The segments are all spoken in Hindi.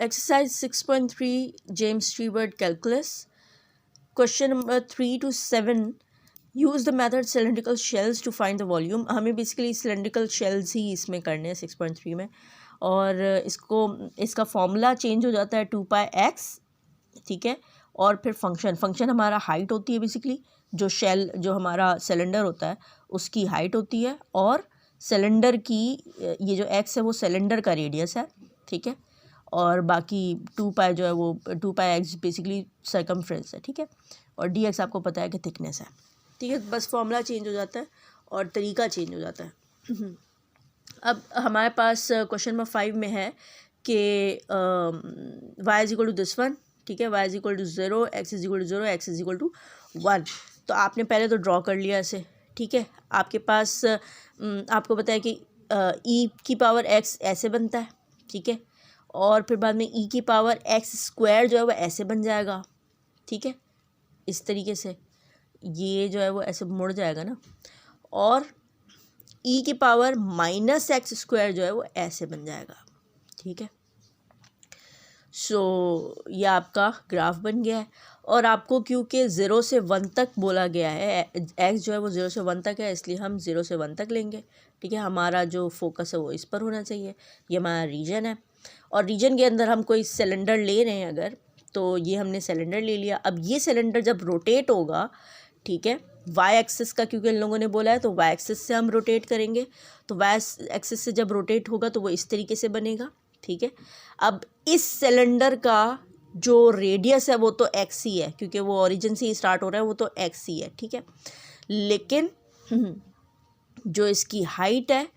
exercise 6.3 James Stewart calculus. Question number 3 to 7. Use the method cylindrical shells to find the volume. हमें बेसिकली cylindrical shells ही इसमें करने हैं 6.3 में, और इसका फॉर्मूला चेंज हो जाता है 2πx, ठीक है। और फिर फंक्शन हमारा हाइट होती है, बेसिकली जो हमारा सिलेंडर होता है उसकी हाइट होती है, और सिलेंडर की ये जो x है वो सिलेंडर का रेडियस है, ठीक है। और बाकी 2π जो है वो 2πx बेसिकली सर्कमफ्रेंस है, ठीक है। और dx आपको पता है कि थिकनेस है, ठीक है। बस फॉर्मूला चेंज हो जाता है और तरीका चेंज हो जाता है। अब हमारे पास क्वेश्चन नंबर 5 में है कि y is equal to this one, ठीक है। y is equal to 0, x is equal to 0, x is equal to 1। तो आपने पहले तो ड्रॉ कर लिया ऐसे, ठीक है। आपके पास आपको पता है कि e की पावर x ऐसे बनता है, ठीक है। और फिर बाद में e की पावर x स्क्वायर जो है वो ऐसे बन जाएगा, ठीक है। इस तरीके से ये जो है वो ऐसे मुड़ जाएगा ना, और e की पावर माइनस एक्स स्क्वायर जो है वो ऐसे बन जाएगा, ठीक है। सो ये आपका ग्राफ बन गया है। और आपको क्योंकि 0 से 1 तक बोला गया है, x जो है वो 0 से 1 तक है, इसलिए हम 0 से 1 तक लेंगे, ठीक है। हमारा जो फोकस है वो इस पर होना चाहिए, ये हमारा रीजन है। और रीजन के अंदर हम कोई सिलेंडर ले रहे हैं अगर, तो ये हमने सिलेंडर ले लिया। अब ये सिलेंडर जब रोटेट होगा, ठीक है, वाई एक्सिस का क्योंकि इन लोगों ने बोला है तो वाई एक्सिस से हम रोटेट करेंगे। तो वाई एक्सिस से जब रोटेट होगा तो वो इस तरीके से बनेगा, ठीक है। अब इस सिलेंडर का जो रेडियस है वो तो एक्स ही है, क्योंकि वो ओरिजिन से ही स्टार्ट हो रहा है, वो तो एक्स ही है, ठीक है। लेकिन जो इसकी हाइट है,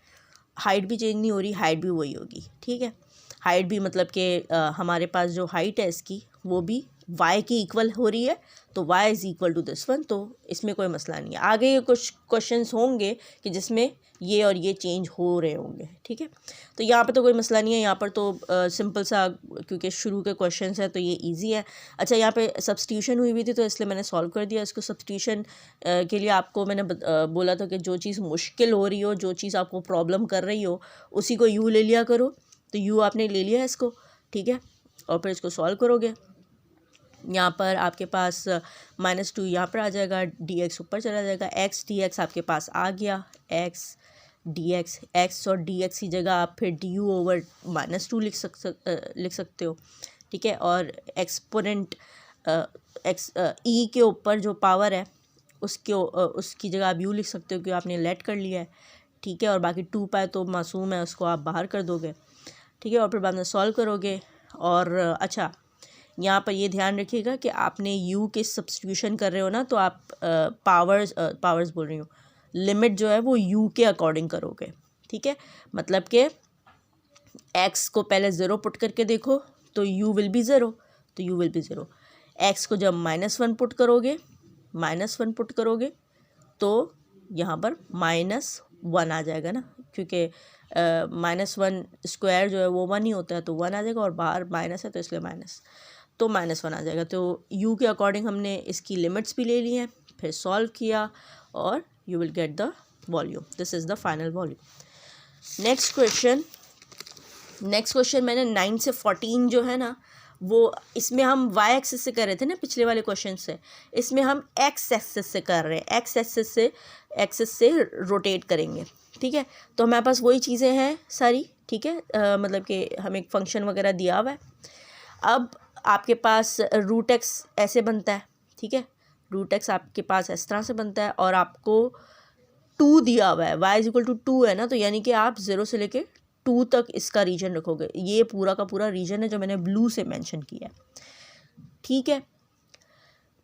हाइट भी चेंज नहीं हो रही, हाइट भी वही होगी, ठीक है। हाइट भी मतलब कि हमारे पास जो हाइट है इसकी वो भी y की इक्वल हो रही है, तो y is equal to this one, तो इसमें कोई मसला नहीं है। आगे ये कुछ क्वेश्चंस होंगे कि जिसमें ये और ये चेंज हो रहे होंगे, ठीक है। तो यहाँ पे तो कोई मसला नहीं है, यहाँ पर तो सिंपल सा, क्योंकि शुरू के क्वेश्चंस है तो ये इजी है। अच्छा, यहाँ पे सब्स्टिट्यूशन हुई थी तो इसलिए मैंने सॉल्व कर दिया इसको। सब्स्टिट्यूशन के लिए आपको मैंने बोला था कि जो चीज़ मुश्किल हो रही हो, जो चीज़ आपको प्रॉब्लम कर रही हो, उसी को u ले लिया करो। तो u आपने ले लिया है इसको, ठीक है, और फिर इसको सॉल्व करोगे। यहाँ पर आपके पास -2 यहाँ पर आ जाएगा, dx ऊपर चला जाएगा, x dx आपके पास आ गया, x dx, x और dx की जगह आप फिर du ओवर -2 लिख सकते हो, ठीक है। और एक्सपोनेंट e के ऊपर जो पावर है उसकी जगह आप u लिख सकते हो, क्योंकि आपने लेट कर लिया है, ठीक है। और बाकी 2π तो मासूम है, उसको आप बाहर कर दोगे, ठीक है। और फिर बाद में सॉल्व करोगे। और अच्छा, यहाँ पर ये ध्यान रखिएगा कि आपने u के सब्स्टिट्यूशन कर रहे हो ना, तो आप पावर्स बोल रही हूँ, लिमिट जो है वो u के अकॉर्डिंग करोगे, ठीक है। मतलब कि x को पहले 0 पुट करके देखो तो u विल बी 0, तो u विल बी 0। x को जब -1 पुट करोगे तो यहाँ पर -1 आ जाएगा ना, क्योंकि -1 स्क्वायर जो है वो 1 ही होता है, तो 1 आ जाएगा, और बाहर माइनस है तो इसलिए तो -1 आ जाएगा। तो u के अकॉर्डिंग हमने इसकी लिमिट्स भी ले ली हैं, फिर सॉल्व किया, और you will get the volume. This is the final volume. Next question मैंने 9 से 14 जो है ना, वो इसमें हम y एक्सिस से कर रहे थे ना पिछले वाले क्वेश्चन से, इसमें हम x एक्सिस से कर रहे हैं, x एक्सिस से रोटेट करेंगे, ठीक है। तो हमारे पास वही चीज़ें हैं सारी, ठीक है। मतलब कि हमें एक फंक्शन वगैरह दिया हुआ है। अब आपके पास रूट x ऐसे बनता है, ठीक है, रूट x आपके पास इस तरह से बनता है, और आपको 2 दिया हुआ है, y इज इक्वल टू 2 है ना, तो यानी कि आप 0 से लेके 2 तक इसका रीजन रखोगे। ये पूरा का पूरा रीजन है जो मैंने ब्लू से मेंशन किया है, ठीक है,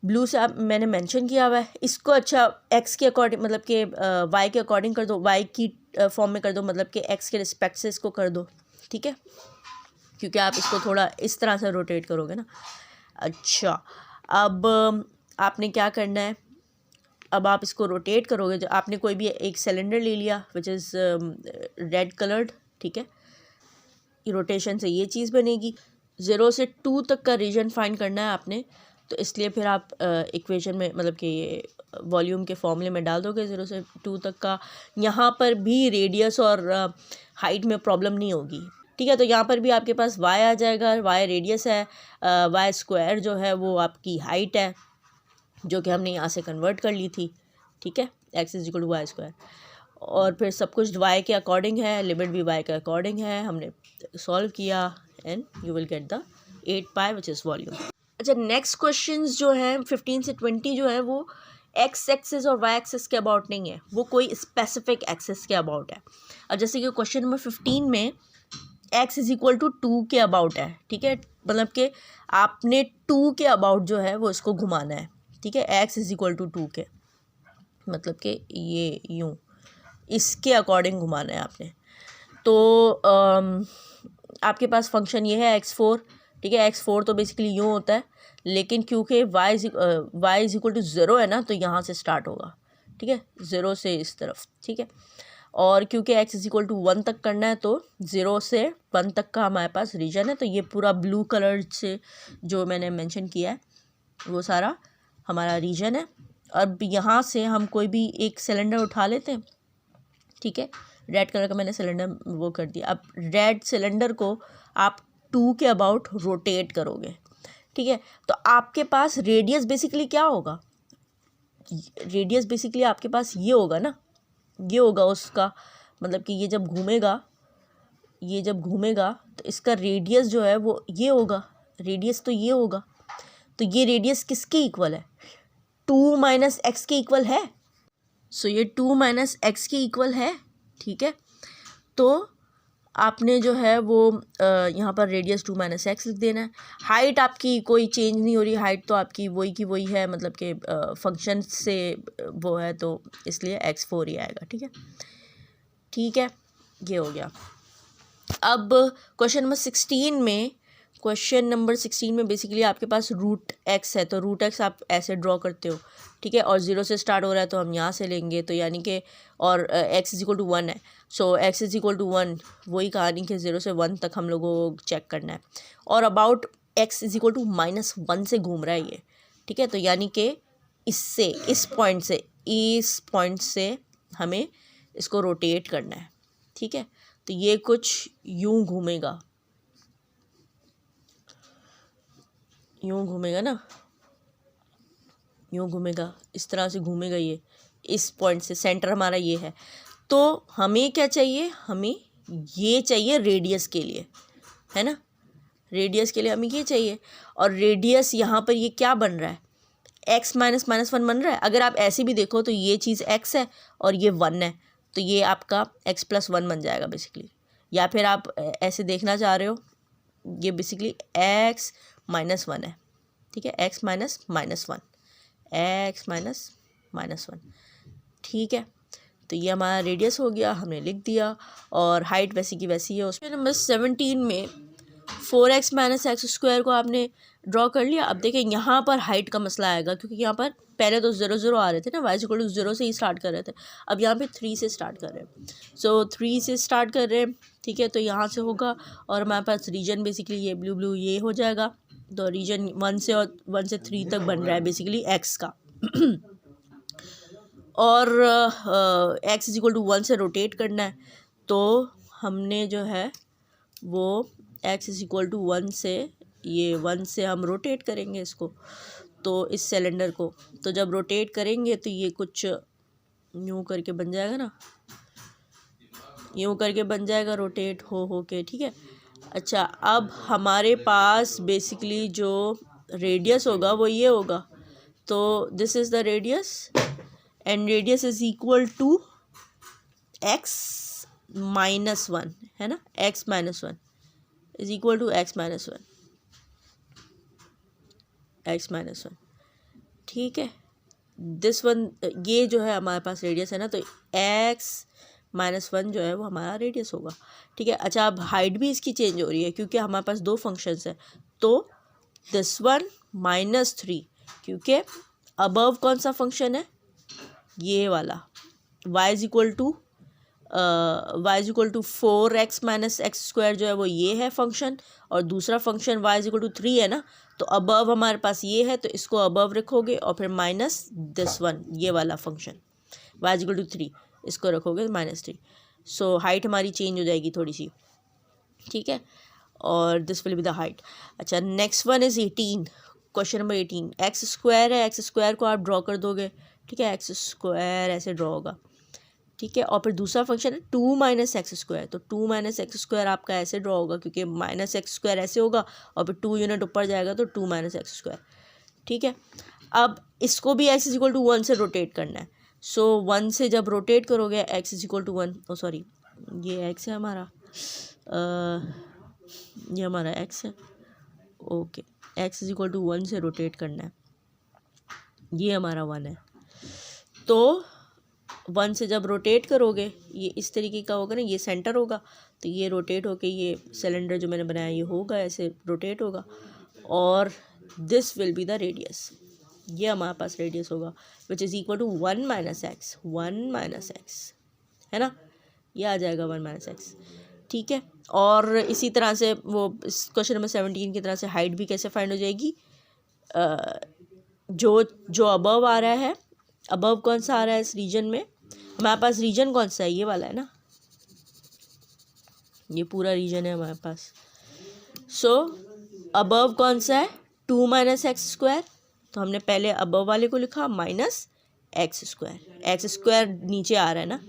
ब्लू से आप मैंने मेंशन किया हुआ है इसको। अच्छा, x के अकॉर्डिंग मतलब कि y के अकॉर्डिंग कर दो, y की फॉर्म में कर दो, मतलब कि x के रिस्पेक्ट से इसको कर दो, ठीक है, क्योंकि आप इसको थोड़ा इस तरह से रोटेट करोगे ना। अच्छा, अब आपने क्या करना है, अब आप इसको रोटेट करोगे, जो आपने कोई भी एक सिलेंडर ले लिया विच इज़ रेड कलर्ड, ठीक है। रोटेशन से ये चीज़ बनेगी। 0 से 2 तक का रीजन फाइंड करना है आपने, तो इसलिए फिर आप इक्वेशन में मतलब कि ये वॉल्यूम के फॉर्मूले में डाल दोगे 0 से 2 तक का। यहाँ पर भी रेडियस और हाइट में प्रॉब्लम नहीं होगी, ठीक है। तो यहाँ पर भी आपके पास y आ जाएगा, y रेडियस है, y स्क्वायर जो है वो आपकी हाइट है, जो कि हमने यहाँ से कन्वर्ट कर ली थी। ठीक है, x is equal to Y square, और फिर सब कुछ y के अकॉर्डिंग है, लिमिट भी y के अकॉर्डिंग है, हमने सॉल्व किया and you will get the 8 pi which is volume. अच्छा, नेक्स्ट क्वेश्चन जो है 15 से 20 जो है वो एक्स एक्सिस और वाई एक्सिस के अबाउट नहीं है, वो कोई स्पेसिफिक एक्सिस के अबाउट है। अब जैसे कि क्वेश्चन नंबर 15 में x इज इक्वल टू 2 के अबाउट है। ठीक है, मतलब कि आपने 2 के अबाउट जो है वो इसको घुमाना है। ठीक है, x इज इक्वल टू 2 के, मतलब कि ये यूँ इसके अकॉर्डिंग घुमाना है आपने। तो आपके पास फंक्शन ये है x4। ठीक है, x4 तो बेसिकली यूँ होता है, लेकिन क्योंकि y इज इक्वल टू 0 है ना, तो यहाँ से स्टार्ट होगा। ठीक है, 0 से इस तरफ। ठीक है, और क्योंकि x इज इक्वल टू 1 तक करना है, तो 0 से 1 तक का हमारे पास रीजन है। तो ये पूरा ब्लू कलर से जो मैंने मेंशन किया है वो सारा हमारा रीजन है। अब यहाँ से हम कोई भी एक सिलेंडर उठा लेते हैं। ठीक है, रेड कलर का मैंने सिलेंडर वो कर दिया। अब रेड सिलेंडर को आप 2 के अबाउट रोटेट करोगे। ठीक है, तो आपके पास रेडियस बेसिकली क्या होगा, रेडियस बेसिकली आपके पास ये होगा ना, ये होगा उसका, मतलब कि ये जब घूमेगा तो इसका रेडियस जो है वो ये होगा, रेडियस तो ये होगा। तो ये रेडियस किसके इक्वल है, 2 माइनस एक्स के इक्वल है। सो ये 2 माइनस एक्स के इक्वल है। ठीक है, तो आपने जो है वो यहाँ पर रेडियस 2 माइनस एक्स लिख देना है। हाइट आपकी कोई चेंज नहीं हो रही, हाइट तो आपकी वही की वही है, मतलब कि फंक्शन से वो है, तो इसलिए x4 ही आएगा। ठीक है, ठीक है, ये हो गया। अब क्वेश्चन नंबर 16 में बेसिकली आपके पास रूट एक्स है, तो रूट एक्स आप ऐसे ड्रॉ करते हो। ठीक है, और 0 से स्टार्ट हो रहा है तो हम यहाँ से लेंगे, तो यानी कि और x इज इक्वल टू 1 है। सो x इज इक्वल टू 1, वही कहानी कि 0 से 1 तक हम लोगों को चेक करना है, और about x is equal to -1 से घूम रहा है ये। ठीक है, तो यानी कि इससे इस पॉइंट से हमें इसको रोटेट करना है। ठीक है, तो ये कुछ यूँ घूमेगा, यूँ घूमेगा ना, यूँ घूमेगा, इस तरह से घूमेगा ये, इस पॉइंट से, सेंटर हमारा ये है। तो हमें क्या चाहिए, हमें ये चाहिए रेडियस के लिए, है ना, रेडियस के लिए हमें ये चाहिए। और रेडियस यहाँ पर ये क्या बन रहा है, x माइनस -1 बन रहा है। अगर आप ऐसे भी देखो तो ये चीज़ x है और ये 1 है, तो ये आपका x प्लस 1 बन जाएगा बेसिकली। या फिर आप ऐसे देखना चाह रहे हो, ये बेसिकली x माइनस 1 है। ठीक है, x माइनस -1, x माइनस -1। ठीक है, तो ये हमारा रेडियस हो गया, हमने लिख दिया, और हाइट वैसी की वैसी है। उसमें नंबर 17 में 4x माइनस एक्स स्क्वायर को आपने ड्रॉ कर लिया। अब देखें यहाँ पर हाइट का मसला आएगा, क्योंकि यहाँ पर पहले तो 0 0 आ रहे थे ना, y इक्वल टू 0 से ही स्टार्ट कर रहे थे, अब यहाँ पे 3 से स्टार्ट कर रहे हैं। सो 3 से स्टार्ट कर रहे हैं। ठीक है, तो यहाँ से होगा, और हमारे पास रीजन बेसिकली ये ब्लू ये हो जाएगा। तो रीजन 1 से 3 तक बन रहा है बेसिकली x का और x इज इक्वल टू 1 से रोटेट करना है, तो हमने जो है वो x इज इक्वल टू 1 से, ये 1 से हम रोटेट करेंगे इसको, तो इस सिलेंडर को। तो जब रोटेट करेंगे तो ये कुछ यूँ करके बन जाएगा ना, यूँ करके बन जाएगा रोटेट हो के। ठीक है, अच्छा, अब हमारे पास बेसिकली जो रेडियस होगा वो ये होगा। तो this is the radius, and radius is equal to x minus 1, है ना, x minus 1 is equal to x minus 1। ठीक है, दिस वन, ये जो है हमारे पास रेडियस है ना, तो x माइनस 1 जो है वो हमारा रेडियस होगा। ठीक है, अच्छा, अब हाइट भी इसकी चेंज हो रही है, क्योंकि हमारे पास 2 फंक्शंस हैं, तो दिस वन -3, क्योंकि अबव कौन सा फंक्शन है, ये वाला y is equal to 4x minus X square जो है वो ये है फंक्शन, और दूसरा function y is equal to 3 है ना, तो अबव हमारे पास ये है, तो इसको अबव रखोगे, और फिर माइनस दिस वन, ये वाला function y is equal to 3, इसको रखोगे -3। सो हाइट हमारी चेंज हो जाएगी थोड़ी सी। ठीक है, और this will be the height. अच्छा, next one is 18, question number 18। X square है, एक्स स्क्वायर को आप ड्रॉ कर दोगे, ठीक है, एक्स स्क्वायर ऐसे ड्रॉ होगा, ठीक है। और फिर दूसरा फंक्शन है 2 माइनस एक्स स्क्वायर, तो 2 माइनस एक्स स्क्वायर आपका ऐसे ड्रॉ होगा, क्योंकि माइनस एक्स स्क्वायर ऐसे होगा और फिर 2 यूनिट ऊपर जाएगा तो 2 माइनस एक्स स्क्वायर, ठीक है। अब इसको भी एक्स इज इक्वल टू 1 से रोटेट करना है। सो 1 से जब रोटेट करोगे X is equal to 1, oh sorry ये एक्स है हमारा, ये हमारा एक्स है, okay, X is equal to 1 से रोटेट करना है, ये हमारा 1 है। तो 1 से जब रोटेट करोगे ये इस तरीके का होगा ना, ये सेंटर होगा, तो ये रोटेट होके ये सिलेंडर जो मैंने बनाया ये होगा, ऐसे रोटेट होगा, और this will be the radius, ये हमारे पास रेडियस होगा, which is equal to 1 minus X, 1 minus X, है ना, ये आ जाएगा 1 माइनस एक्स, ठीक है। और इसी तरह से वो क्वेश्चन नंबर 17 की तरह से हाइट भी कैसे फाइंड हो जाएगी, जो अबव आ रहा है, अबव कौन सा आ रहा है इस रीजन में, हमारे पास रीजन कौन सा है, ये वाला है ना, ये पूरा रीजन है हमारे पास। सो अबव कौन सा है, 2 माइनस एक्स स्क्वायर, तो हमने पहले अबव वाले को लिखा minus X square, x square नीचे आ रहा है ना,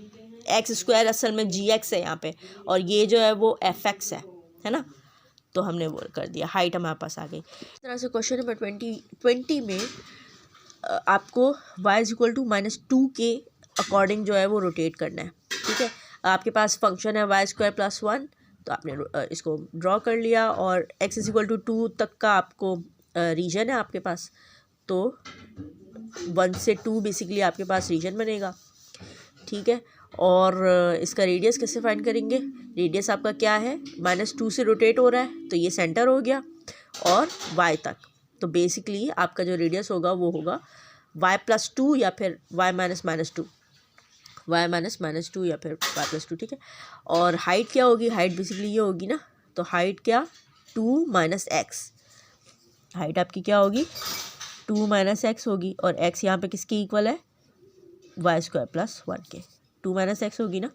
एक्स स्क्वायर असल में जी एक्स है यहाँ पे, और ये जो है वो एफ एक्स है ना, तो हमने वो कर दिया, हाइट हमारे पास आ गई। इस तरह से क्वेश्चन नंबर 20 में आपको y इज इक्वल टू -2 के अकॉर्डिंग जो है वो रोटेट करना है, ठीक है। आपके पास फंक्शन है वाई स्क्वायर प्लस 1, तो आपने इसको ड्रॉ कर लिया, और x इज इक्वल टू 2 तक का आपको रीजन है आपके पास, तो 1 से 2 बेसिकली आपके पास रीजन बनेगा, ठीक है। और इसका रेडियस कैसे फाइंड करेंगे, रेडियस आपका क्या है, -2 से रोटेट हो रहा है, तो ये सेंटर हो गया, और y तक, तो बेसिकली आपका जो रेडियस होगा वो होगा y प्लस 2 या फिर y माइनस -2, y माइनस -2 या फिर y प्लस 2, ठीक है। और हाइट क्या होगी, हाइट बेसिकली ये होगी ना, तो हाइट क्या, 2 माइनस एक्स, हाइट आपकी क्या होगी 2 माइनस एक्स होगी, और x यहाँ पे किसके इक्वल है, y स्क्वायर प्लस 1 के, 2 माइनस एक्स होगी ना,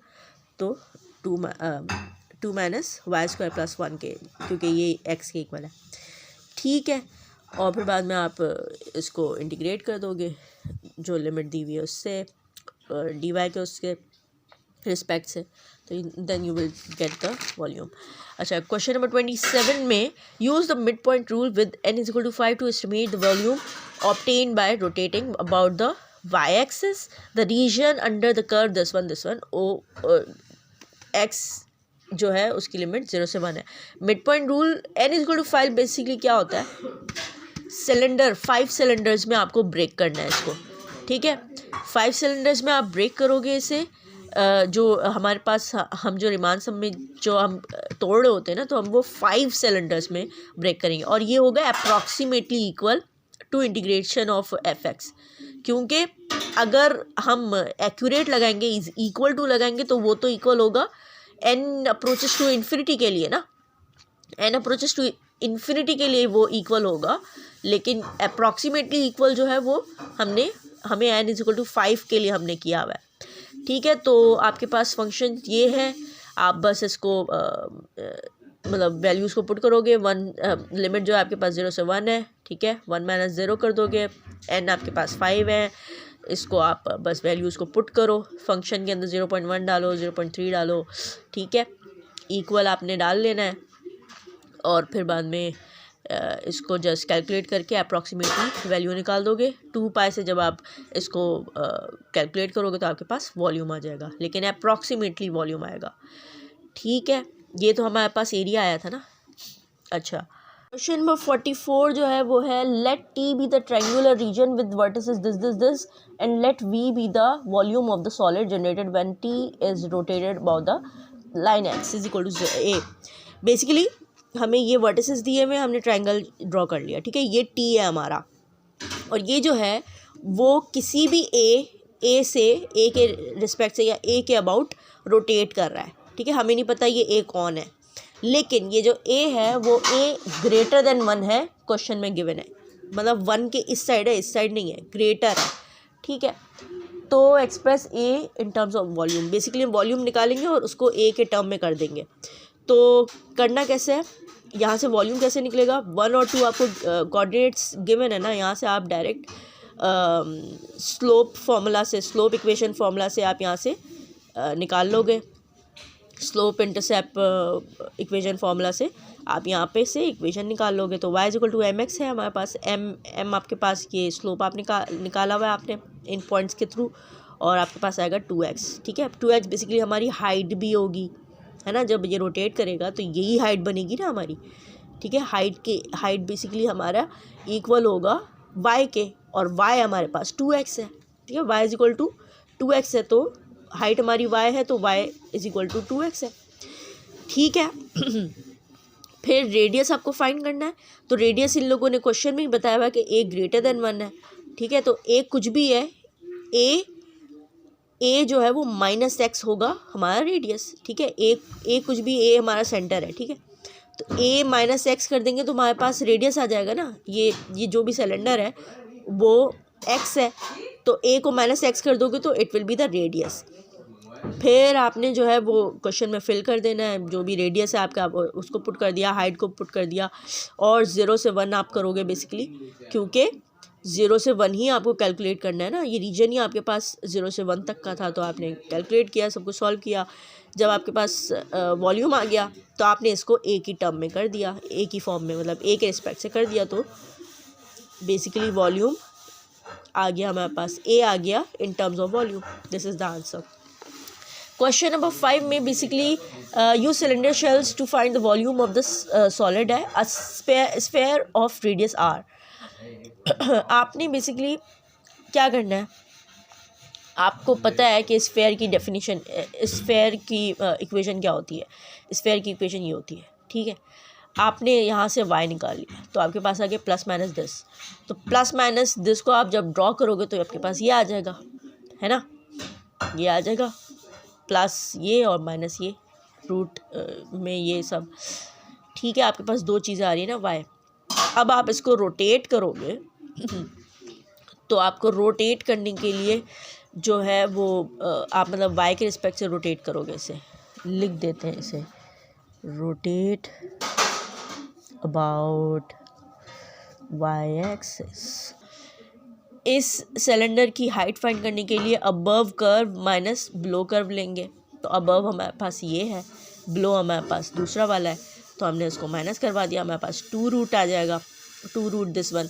तो 2 माइनस वाई स्क्वायर प्लस 1 के, क्योंकि ये x के इक्वल है, ठीक है। और फिर बाद में आप इसको इंटीग्रेट कर दोगे जो लिमिट दी हुई है उससे, डी वाई के उसके रिस्पेक्ट से, तो then you will get the volume. अच्छा, क्वेश्चन नंबर 27 में use the mid point rule with n is equal to 5 to estimate the volume obtain by rotating about the y-axis the region under the curve this one x जो है उसकी लिमिट 0 से 1 है। Mid point rule n is equal to 5 basically क्या होता है, सिलेंडर 5 सिलेंडर्स में आपको ब्रेक करना है इसको, ठीक है। 5 सिलेंडर्स में आप ब्रेक करोगे इसे, जो हमारे पास हम जो रिमान सब में जो हम तोड़ रहे होते हैं ना, तो हम वो 5 सिलेंडर्स में ब्रेक करेंगे, और ये होगा approximately equal to integration of F X, क्योंकि अगर हम एक्यूरेट लगाएंगे, इक्वल टू लगाएंगे, तो वो तो इक्वल होगा n अप्रोचेस टू इन्फिनिटी के लिए ना, n अप्रोचेस टू इन्फिनिटी के लिए वो इक्वल होगा, लेकिन अप्रॉक्सीमेटली इक्वल जो है वो हमें n इज इक्वल टू 5 के लिए हमने किया हुआ है, ठीक है। तो आपके पास फंक्शन ये है, आप बस इसको मतलब वैल्यूज़ को पुट करोगे, लिमिट जो है आपके पास 0 से 1 है, ठीक है, 1 माइनस 0 कर दोगे, n आपके पास 5 है, इसको आप बस वैल्यूज़ को पुट करो, फंक्शन के अंदर 0.1 डालो, 0.3 डालो, ठीक है, इक्वल आपने डाल लेना है, और फिर बाद में इसको जस्ट कैलकुलेट करके अप्रॉक्सीमेटली वैल्यू निकाल दोगे। 2 पाई से जब आप इसको कैलकुलेट करोगे तो आपके पास वॉल्यूम आ जाएगा, लेकिन अप्रॉक्सीमेटली वॉल्यूम आएगा, ठीक है। ये तो हमारे पास एरिया आया था ना। अच्छा, क्वेश्चन नंबर 44 जो है वो है, let T be the triangular region with vertices this and let V be the volume of the solid generated when T is rotated about the line X is equal to A. Basically हमें ये वर्टिसेस दिए हुए, हमने ट्रायंगल ड्रॉ कर लिया, ठीक है, ये टी है हमारा, और ये जो है वो किसी भी ए से ए के रिस्पेक्ट से या ए के अबाउट रोटेट कर रहा है, ठीक है। हमें नहीं पता ये ए कौन है, लेकिन ये जो ए है वो ए ग्रेटर देन 1 है, क्वेश्चन में गिवन है, मतलब 1 के इस साइड है, इस साइड नहीं है, ग्रेटर है, ठीक है। तो express A in terms of volume, basically हम वॉल्यूम निकालेंगे और उसको ए के टर्म में कर देंगे। तो तो करना कैसे है, यहाँ से वॉल्यूम कैसे निकलेगा, 1 और 2 आपको कोऑर्डिनेट्स गिवन है ना, यहाँ से आप डायरेक्ट स्लोप फार्मूला से, स्लोप इक्वेशन फार्मूला से आप यहाँ से निकाल लोगे। स्लोप इंटरसेप्ट इक्वेशन फार्मूला से आप यहाँ पे से इक्वेशन निकाल लोगे। तो y इक्वल टू mx है हमारे पास, m आपके पास ये स्लोप आप निकाला हुआ है आपने इन पॉइंट्स के थ्रू, और आपके पास आएगा 2x। ठीक है, 2x बेसिकली हमारी हाइट भी होगी, है ना, जब ये रोटेट करेगा तो यही हाइट बनेगी ना हमारी। ठीक है, हाइट बेसिकली हमारा इक्वल होगा y के, और y हमारे पास 2x है। ठीक है, y इक्वल टू 2x है, तो हाइट हमारी y है तो y इक्वल टू 2x है। ठीक है फिर रेडियस आपको फाइंड करना है। तो रेडियस इन लोगों ने क्वेश्चन में ही बताया हुआ है कि a ग्रेटर देन 1 है। ठीक है, तो a कुछ भी है, a जो है वो -x होगा हमारा रेडियस। ठीक है, a कुछ भी, a हमारा सेंटर है। ठीक है, तो a -x कर देंगे तो हमारे पास रेडियस आ जाएगा ना। ये जो भी सिलेंडर है वो x है, तो a को -x कर दोगे तो it will be the radius. फिर आपने जो है वो क्वेश्चन में फिल कर देना है, जो भी रेडियस है आपका उसको पुट कर दिया, हाइट को पुट कर दिया, और 0 से 1 आप करोगे बेसिकली, क्योंकि 0 से 1 ही आपको कैलकुलेट करना है ना। ये रीजन ही आपके पास 0 से 1 तक का था, तो आपने कैलकुलेट किया, सब कुछ सॉल्व किया। जब आपके पास वॉल्यूम आ गया तो आपने इसको a की टर्म में कर दिया, a की फॉर्म में, मतलब a के रिस्पेक्ट से कर दिया, तो बेसिकली वॉल्यूम आ गया हमारे पास, a आ गया in terms of volume. This is the answer. Question number 5 में basically use cylinder shells to find the volume of the solid है, a sphere of radius r। आपने बेसिकली क्या करना है, आपको पता है कि स्फेयर की डेफिनेशन, स्फेयर की इक्वेशन क्या होती है। स्फेयर की इक्वेशन ये होती है। ठीक है, आपने यहाँ से y निकाल लिया तो आपके पास आ गया +- तो +- को आप जब ड्रॉ करोगे तो आपके पास ये आ जाएगा, है ना, ये आ जाएगा, प्लस ये और माइनस ये, रूट में ये सब। ठीक है, आपके पास दो चीज़ें आ रही है ना, y। अब आप इसको रोटेट करोगे तो आपको रोटेट करने के लिए जो है वो आप मतलब y के रिस्पेक्ट से रोटेट करोगे। इसे लिख देते हैं, इसे रोटेट अबाउट y एक्सिस। इस सिलेंडर की हाइट फाइंड करने के लिए above curve minus below curve लेंगे। तो अबव हमारे पास ये है, बिलो हमारे पास दूसरा वाला है, तो हमने उसको माइनस करवा दिया, हमारे पास 2 रूट आ जाएगा, 2 रूट दिस वन।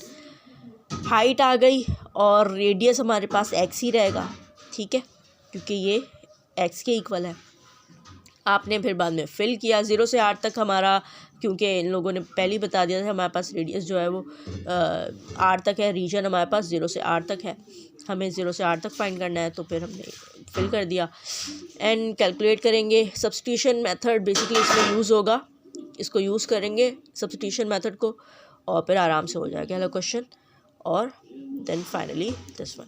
हाइट आ गई और रेडियस हमारे पास x ही रहेगा। ठीक है, क्योंकि ये x के इक्वल है। आपने फिर बाद में फिल किया 0 से 8 तक हमारा, क्योंकि इन लोगों ने पहले ही बता दिया था हमारे पास रेडियस जो है वो 8 तक है, रीजन हमारे पास 0 से 8 तक है, हमें 0 से 8 तक फाइंड करना है, तो फिर हमने फिल कर दिया एंड कैलकुलेट करेंगे। सब्स्टिट्यूशन मेथड बेसिकली इसमें यूज़ होगा, इसको यूज़ करेंगे सब्स्टिट्यूशन मेथड को, और फिर आराम से हो जाएगा अगला क्वेश्चन, और देन फाइनली दिस वन।